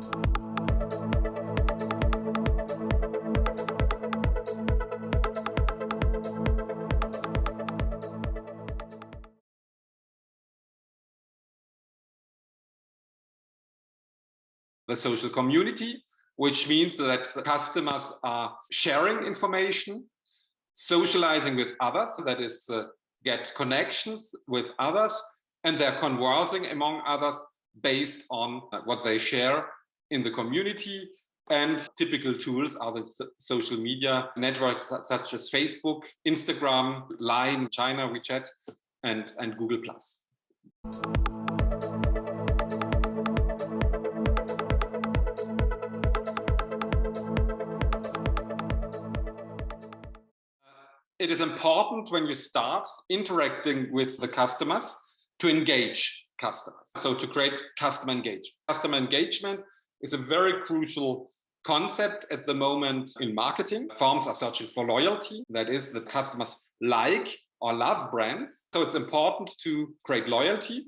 The social community, which means that customers are sharing information, socializing with others, that is, get connections with others, and they're conversing among others based on what they share in the community. And typical tools are the social media networks such as Facebook, Instagram, Line, China, WeChat, and Google+. It is important when you start interacting with the customers to engage customers. So to create customer engagement. Customer engagement is a very crucial concept at the moment in marketing. Firms are searching for loyalty. That is, that customers like or love brands. So it's important to create loyalty.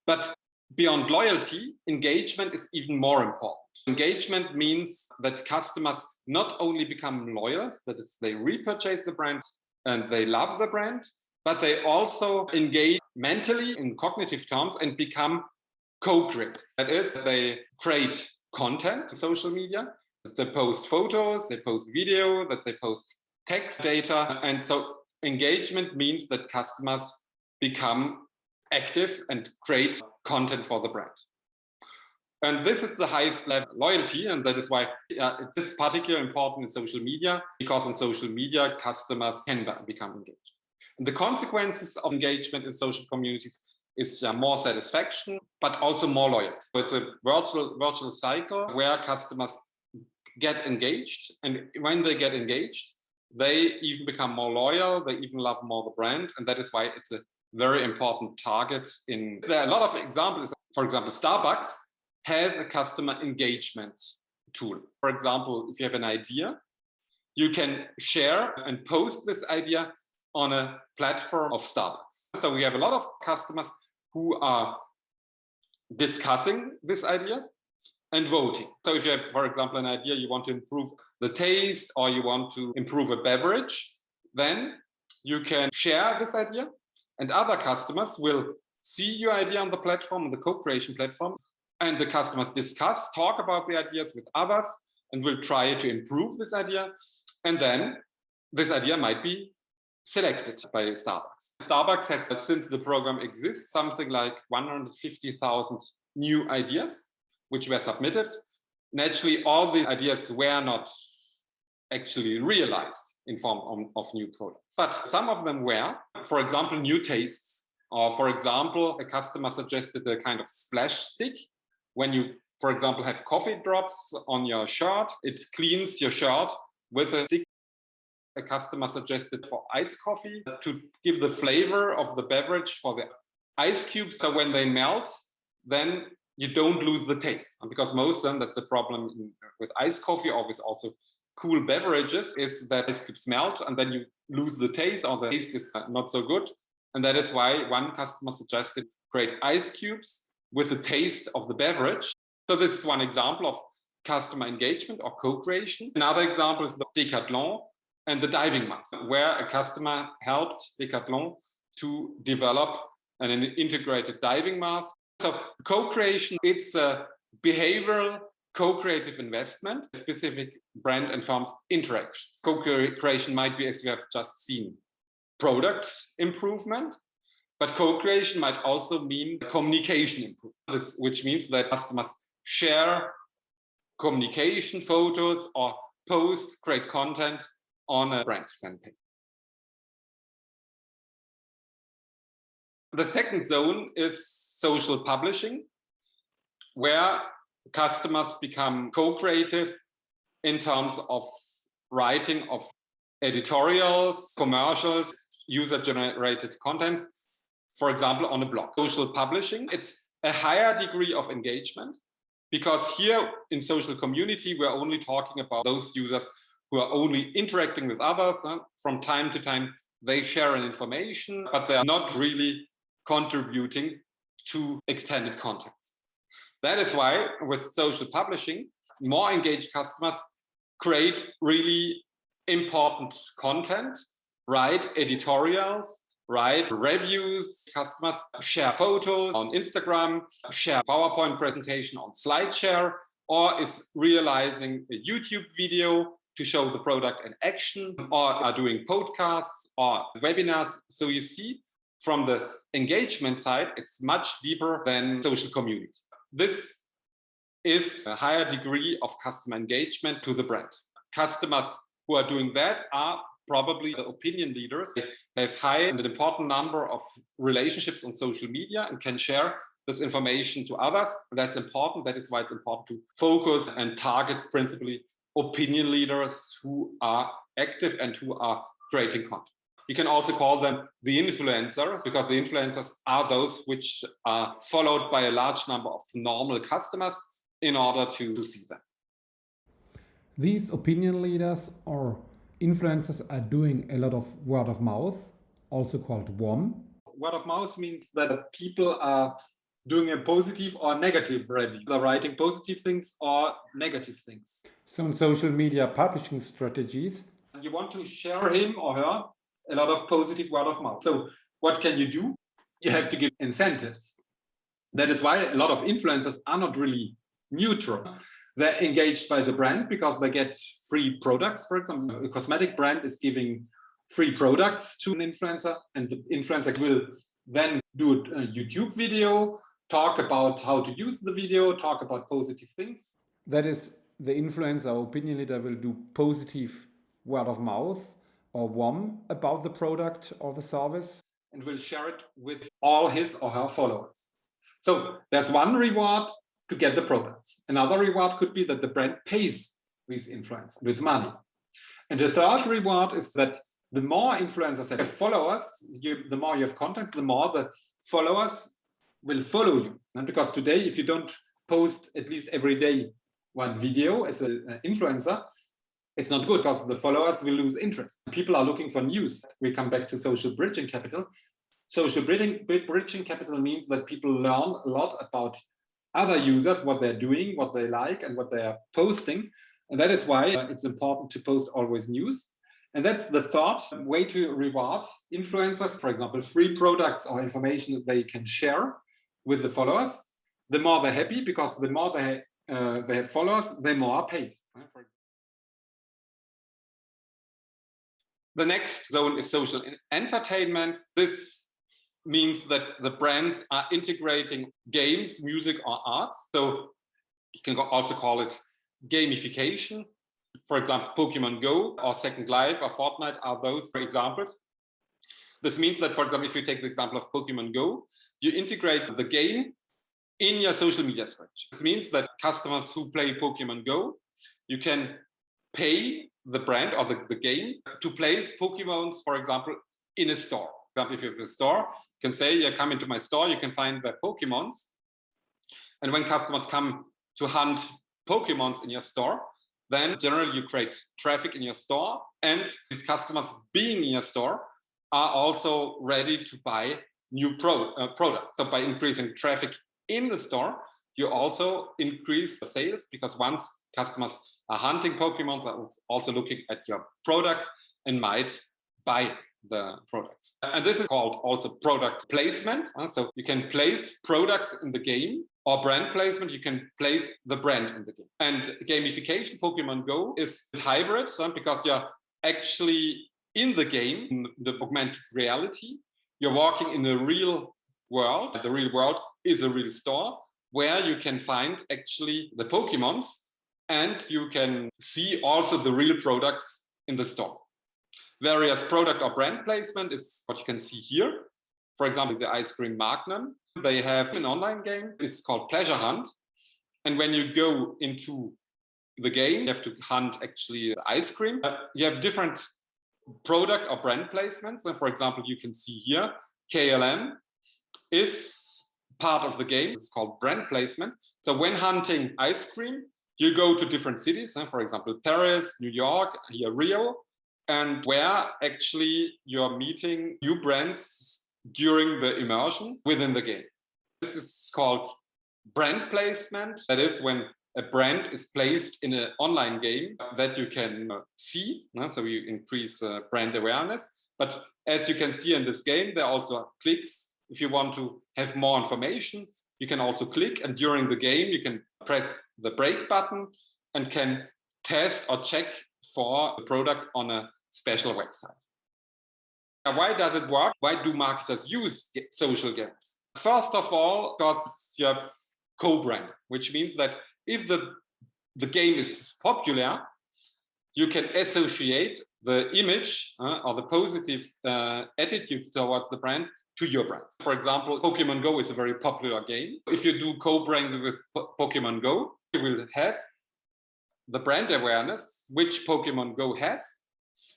But beyond loyalty, engagement is even more important. Engagement means that customers not only become loyal, that is, they repurchase the brand, and they love the brand, but they also engage mentally in cognitive terms and become co-creators. That is, they create content on social media, they post photos, they post video, that they post text data. And so engagement means that customers become active and create content for the brand. And this is the highest level of loyalty, and that is why it's particularly important in social media, because in social media, customers can become engaged. And the consequences of engagement in social communities is more satisfaction, but also more loyalty. So it's a virtual cycle where customers get engaged, and when they get engaged, they even become more loyal, they even love more the brand, and that is why it's a very important target. There are a lot of examples. For example, Starbucks has a customer engagement tool. For example, if you have an idea, you can share and post this idea on a platform of Starbucks. So we have a lot of customers who are discussing these ideas and voting. So if you have, for example, an idea, you want to improve the taste or you want to improve a beverage, then you can share this idea and other customers will see your idea on the platform, on the co-creation platform, and the customers discuss, talk about the ideas with others, and will try to improve this idea. And then this idea might be selected by Starbucks. Starbucks has, since the program exists, something like 150,000 new ideas, which were submitted. Naturally, all the ideas were not actually realized in form of new products. But some of them were, for example, new tastes, or for example, a customer suggested a kind of splash stick. When you, for example, have coffee drops on your shirt, it cleans your shirt with a stick. A customer suggested for iced coffee to give the flavor of the beverage for the ice cubes. So when they melt, then you don't lose the taste. And because most of them, that's the problem with iced coffee or with also cool beverages, is that ice cubes melt and then you lose the taste, or the taste is not so good. And that is why one customer suggested create ice cubes with the taste of the beverage. So this is one example of customer engagement or co-creation. Another example is the Decathlon and the diving mask, where a customer helped Decathlon to develop an integrated diving mask. So co-creation, it's a behavioral co-creative investment, specific brand and firms interactions. Co-creation might be, as you have just seen, product improvement, but co-creation might also mean communication improvement, which means that customers share communication, photos, or post, create content on a brand campaign. The second zone is social publishing, where customers become co-creative in terms of writing of editorials, commercials, user-generated content, for example, on a blog. Social publishing, it's a higher degree of engagement, because here in social community, we're only talking about those users who are only interacting with others. From time to time, they share an information, but they are not really contributing to extended contexts. That is why with social publishing, more engaged customers create really important content, write editorials, write reviews, customers share photos on Instagram, share PowerPoint presentation on SlideShare, or is realizing a YouTube video to show the product in action, or are doing podcasts or webinars. So you see, from the engagement side, it's much deeper than social communities. This is a higher degree of customer engagement to the brand. Customers who are doing that are probably the opinion leaders. They have high and an important number of relationships on social media and can share this information to others. That's important. That is why it's important to focus and target principally opinion leaders who are active and who are creating content. You can also call them the influencers, because the influencers are those which are followed by a large number of normal customers in order to see them. These opinion leaders or influencers are doing a lot of word of mouth, also called WOM. Word of mouth means that people are doing a positive or negative review. They're writing positive things or negative things. So in social media publishing strategies, you want to share him or her a lot of positive word of mouth. So what can you do? You have to give incentives. That is why a lot of influencers are not really neutral. They're engaged by the brand because they get free products. For example, a cosmetic brand is giving free products to an influencer, and the influencer will then do a YouTube video, talk about how to use the video, talk about positive things. That is, the influencer or opinion leader will do positive word of mouth or WOM about the product or the service, and will share it with all his or her followers. So there's one reward to get the products. Another reward could be that the brand pays these influencers with money. And the third reward is that the more influencers have followers, the more you have content, the more the followers will follow you. And because today, if you don't post at least every day one video as an influencer, it's not good because the followers will lose interest. People are looking for news. We come back to social bridging capital. Social bridging capital means that people learn a lot about other users, what they're doing, what they like, and what they are posting. And that is why it's important to post always news. And that's the third way to reward influencers, for example, free products or information that they can share with the followers. The more they're happy, because the more they have followers, the more are paid. The next zone is social entertainment. This means that the brands are integrating games, music, or arts. So you can also call it gamification. For example, Pokemon Go or Second Life or Fortnite are those examples. This means that, for example, if you take the example of Pokemon Go, you integrate the game in your social media strategy. This means that customers who play Pokemon Go, you can pay the brand or the game to place Pokemons, for example, in a store. For example, if you have a store, you can say, you come into my store, you can find the Pokemons. And when customers come to hunt Pokemons in your store, then generally you create traffic in your store, and these customers being in your store are also ready to buy new products. So by increasing traffic in the store, you also increase the sales, because once customers are hunting Pokemons, are also looking at your products and might buy the products. And this is called also product placement. So you can place products in the game, or brand placement, you can place the brand in the game. And gamification, Pokemon Go, is hybrid, because you're actually in the game, in the augmented reality. You're walking in the real world. The real world is a real store where you can find actually the Pokemons, and you can see also the real products in the store. Various product or brand placement is what you can see here. For example, the ice cream Magnum, they have an online game. It's called Pleasure Hunt. And when you go into the game, you have to hunt actually the ice cream. You have different product or brand placements. And for example, you can see here, KLM is part of the game. It's called brand placement. So when hunting ice cream, you go to different cities. For example, Paris, New York, here Rio, and where actually you're meeting new brands during the immersion within the game. This is called brand placement. That is when a brand is placed in an online game that you can see. So you increase brand awareness. But as you can see in this game, there are also clicks. If you want to have more information, you can also click. And during the game, you can press the break button and can test or check for the product on a special website. Now, why does it work? Why do marketers use social games? First of all, because you have co-branding, which means that if the game is popular, you can associate the image or the positive attitudes towards the brand to your brand. For example, Pokemon Go is a very popular game. If you do co-branding with Pokemon Go, you will have the brand awareness which Pokemon Go has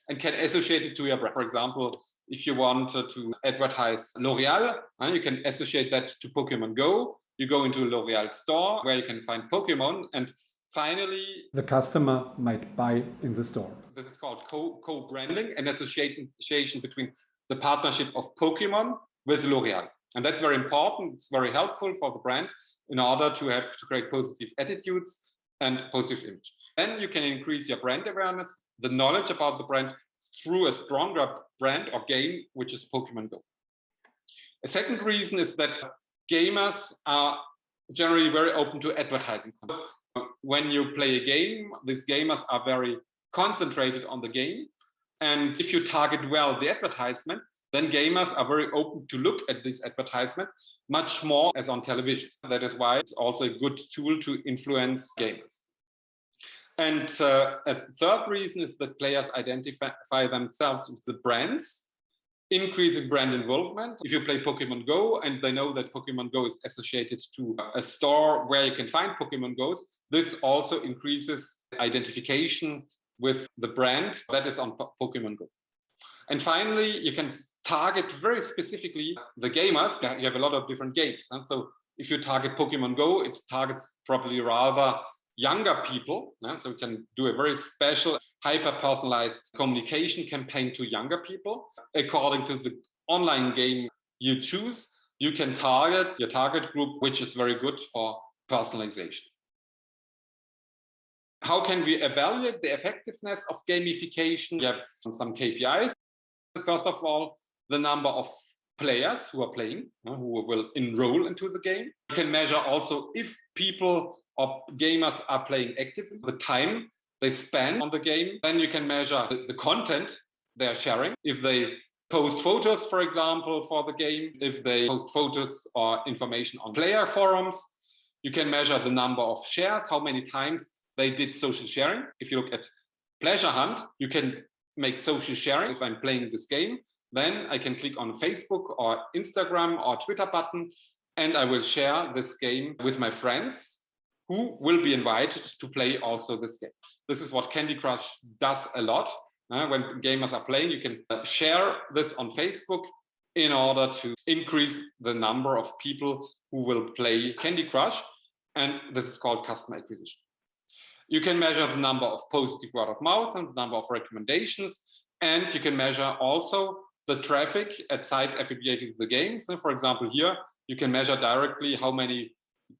and can associate it to your brand. For example, if you want to advertise L'Oreal, you can associate that to Pokemon Go. You go into a L'Oreal store where you can find Pokemon, and finally, the customer might buy in the store. This is called co-branding, an association between the partnership of Pokemon with L'Oreal. And that's very important. It's very helpful for the brand in order to create positive attitudes and positive image. Then you can increase your brand awareness, the knowledge about the brand through a stronger brand or game, which is Pokemon Go. A second reason is that gamers are generally very open to advertising. When you play a game, these gamers are very concentrated on the game. And if you target well the advertisement, then gamers are very open to look at this advertisement much more as on television. That is why it's also a good tool to influence gamers. And a third reason is that players identify themselves with the brands, increasing brand involvement. If you play Pokemon Go and they know that Pokemon Go is associated to a store where you can find Pokemon Go's, this also increases identification with the brand that is on Pokemon Go. And finally, you can target very specifically the gamers. You have a lot of different games. And so if you target Pokemon Go, it targets probably rather younger people. So we can do a very special hyper-personalized communication campaign to younger people. According to the online game you choose, you can target your target group, which is very good for personalization. How can we evaluate the effectiveness of gamification? We have some KPIs. First of all, the number of players who are playing, who will enroll into the game. You can measure also if people or gamers are playing actively, the time they spend on the game. Then you can measure the content they're sharing. If they post photos, for example, for the game, if they post photos or information on player forums. You can measure the number of shares, how many times they did social sharing. If you look at Pleasure Hunt, you can make social sharing. If I'm playing this game, then I can click on Facebook or Instagram or Twitter button, and I will share this game with my friends who will be invited to play also this game. This is what Candy Crush does a lot. When gamers are playing, you can share this on Facebook in order to increase the number of people who will play Candy Crush. And this is called customer acquisition. You can measure the number of positive word of mouth and the number of recommendations. And you can measure also the traffic at sites affiliated with the games. So for example, here, you can measure directly how many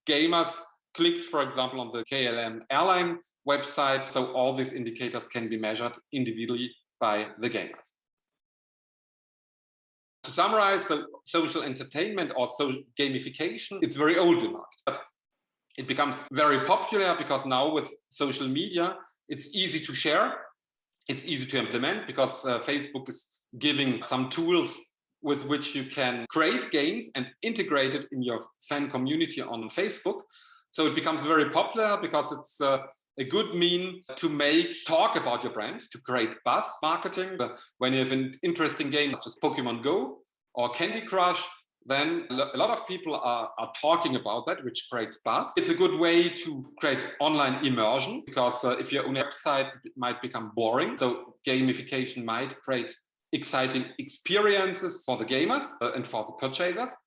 gamers clicked, for example, on the KLM airline website. So all these indicators can be measured individually by the gamers. To summarize, so social entertainment or social gamification, it's very old in market, but it becomes very popular because now with social media, it's easy to share, it's easy to implement because Facebook is giving some tools with which you can create games and integrate it in your fan community on Facebook. So it becomes very popular because it's a good mean to talk about your brand, to create buzz marketing. When you have an interesting game such as Pokemon Go or Candy Crush, then a lot of people are talking about that, which creates buzz. It's a good way to create online immersion because if you're on a website, it might become boring. So gamification might create exciting experiences for the gamers and for the purchasers.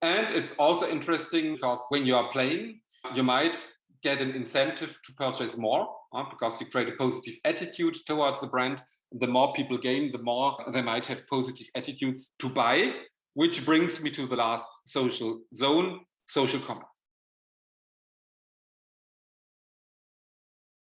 And it's also interesting because when you are playing, you might get an incentive to purchase more because you create a positive attitude towards the brand. The more people game, the more they might have positive attitudes to buy, which brings me to the last social zone, social commerce.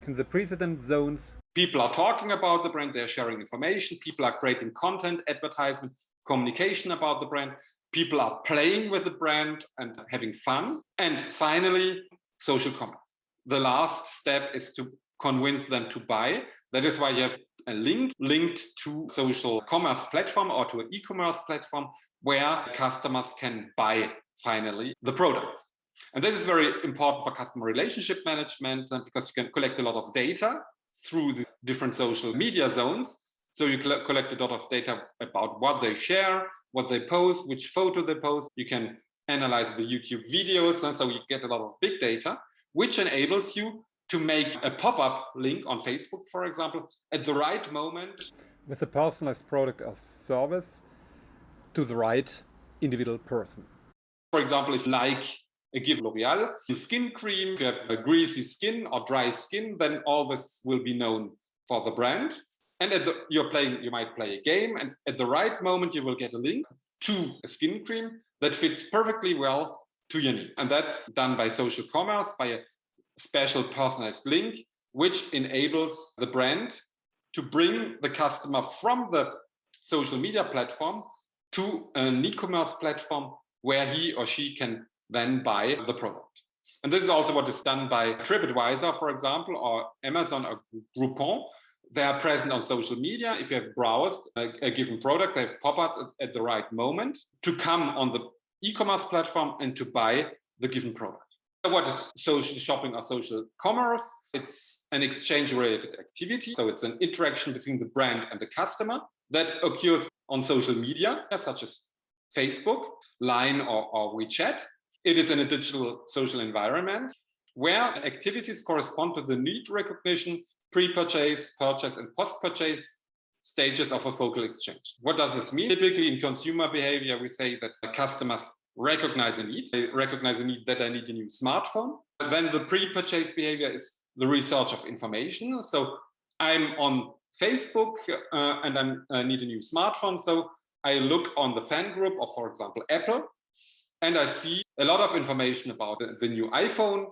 In the precedent zones, people are talking about the brand, they're sharing information, people are creating content, advertisement, communication about the brand, people are playing with the brand and having fun. And finally, social commerce. The last step is to convince them to buy. That is why you have a link linked to social commerce platform or to an e-commerce platform where customers can buy finally the products. And that is very important for customer relationship management because you can collect a lot of data through the different social media zones. So you collect a lot of data about what they share, what they post, which photo they post. You can analyze the YouTube videos, and so you get a lot of big data, which enables you to make a pop-up link on Facebook, for example, at the right moment. With a personalized product or service to the right individual person. For example, if you like a gift L'Oreal skin cream, if you have a greasy skin or dry skin, then all this will be known for the brand. And you might play a game, and at the right moment, you will get a link to a skin cream that fits perfectly well to your needs. And that's done by social commerce, by a special personalized link, which enables the brand to bring the customer from the social media platform to an e-commerce platform where he or she can then buy the product. And this is also what is done by TripAdvisor, for example, or Amazon or Groupon. They are present on social media. If you have browsed a given product, they have pop-ups at the right moment to come on the e-commerce platform and to buy the given product. So what is social shopping or social commerce? It's an exchange-related activity. So it's an interaction between the brand and the customer that occurs on social media, such as Facebook, Line, or WeChat. It is in a digital social environment where activities correspond to the need recognition, pre-purchase, purchase, and post-purchase stages of a focal exchange. What does this mean? Typically in consumer behavior, we say that customers recognize a need. They recognize a need that I need a new smartphone. Then the pre-purchase behavior is the research of information. So I'm on Facebook and I need a new smartphone. So I look on the fan group of, for example, Apple, and I see a lot of information about the new iPhone.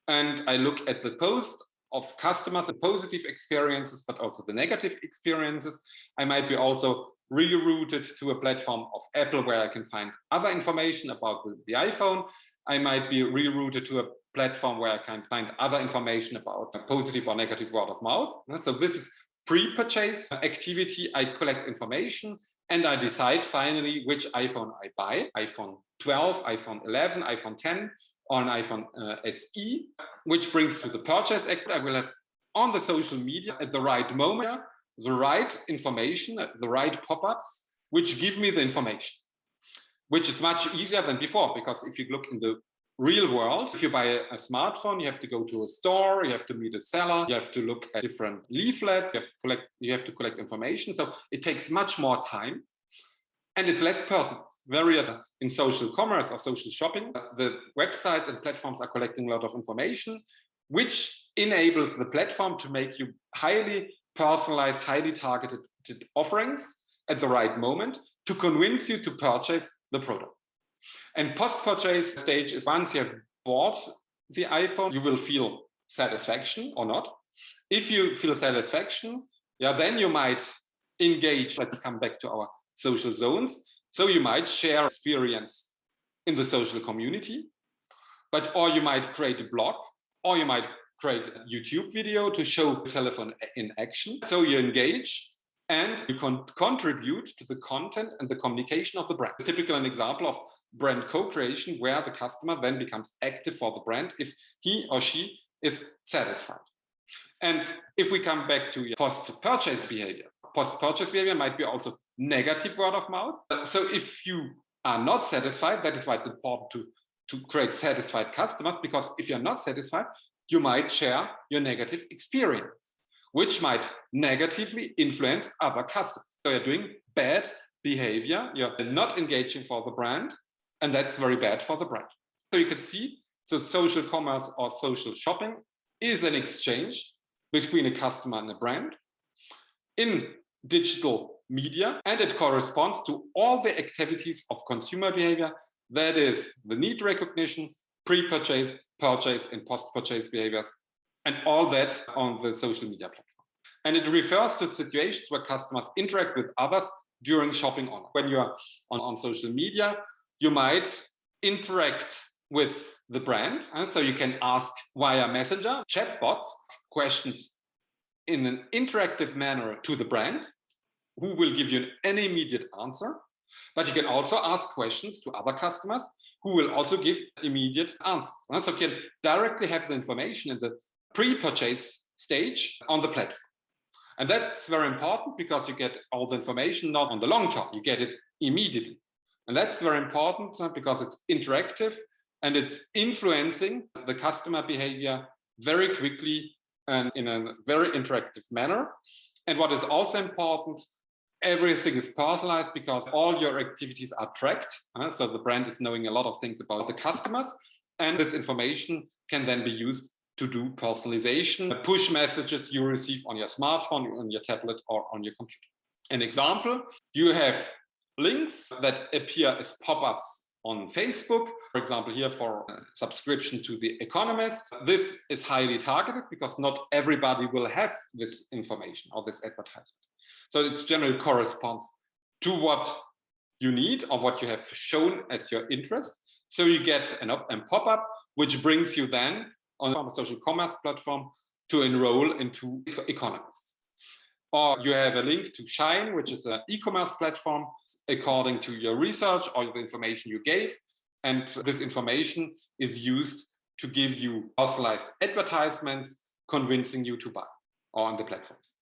And I look at the post of customers, the positive experiences, but also the negative experiences. I might be also rerouted to a platform of Apple where I can find other information about the iPhone. I might be rerouted to a platform where I can find other information about positive or negative word of mouth. So this is pre-purchase activity. I collect information and I decide finally which iPhone I buy, iPhone 12, iPhone 11, iPhone 10, or an iPhone SE, which brings to the purchase act. I will have on the social media at the right moment, the right information, the right pop-ups, which give me the information, which is much easier than before. Because if you look in the real world, if you buy a smartphone, you have to go to a store, you have to meet a seller, you have to look at different leaflets, you have to collect information. So it takes much more time. And it's less personal. Whereas in social commerce or social shopping, the websites and platforms are collecting a lot of information, which enables the platform to make you highly personalized, highly targeted offerings at the right moment to convince you to purchase the product. And post-purchase stage is once you have bought the iPhone, you will feel satisfaction or not. If you feel satisfaction, then you might engage. Let's come back to our social zones. So you might share experience in the social community, or you might create a blog, or you might create a YouTube video to show telephone in action. So you engage and you contribute to the content and the communication of the brand. It's typically an example of brand co-creation where the customer then becomes active for the brand if he or she is satisfied. And if we come back to post-purchase behavior might be also negative word of mouth. So if you are not satisfied, that is why it's important to create satisfied customers, because if you're not satisfied, you might share your negative experience, which might negatively influence other customers. So you're doing bad behavior, you're not engaging for the brand, and that's very bad for the brand. So you can see, so social commerce or social shopping is an exchange between a customer and a brand in digital media, and it corresponds to all the activities of consumer behavior. That is the need recognition, pre-purchase, purchase, and post-purchase behaviors and all that on the social media platform. And it refers to situations where customers interact with others during shopping online. When you're on social media, you might interact with the brand. So you can ask via Messenger, chatbots, questions in an interactive manner to the brand, who will give you an immediate answer. But you can also ask questions to other customers who will also give immediate answers. So you can directly have the information in the pre-purchase stage on the platform. And that's very important because you get all the information not on the long term, you get it immediately. And that's very important because it's interactive and it's influencing the customer behavior very quickly and in a very interactive manner. And what is also important, everything is personalized because all your activities are tracked. So the brand is knowing a lot of things about the customers, and this information can then be used to do personalization, push messages you receive on your smartphone, on your tablet, or on your computer. An example, you have links that appear as pop-ups on Facebook, for example, here for subscription to The Economist. This is highly targeted because not everybody will have this information or this advertisement. So it generally corresponds to what you need or what you have shown as your interest. So you get a pop-up, which brings you then on a social commerce platform to enroll into Economist. Or you have a link to Shine, which is an e-commerce platform according to your research or the information you gave. And this information is used to give you personalized advertisements, convincing you to buy on the platforms.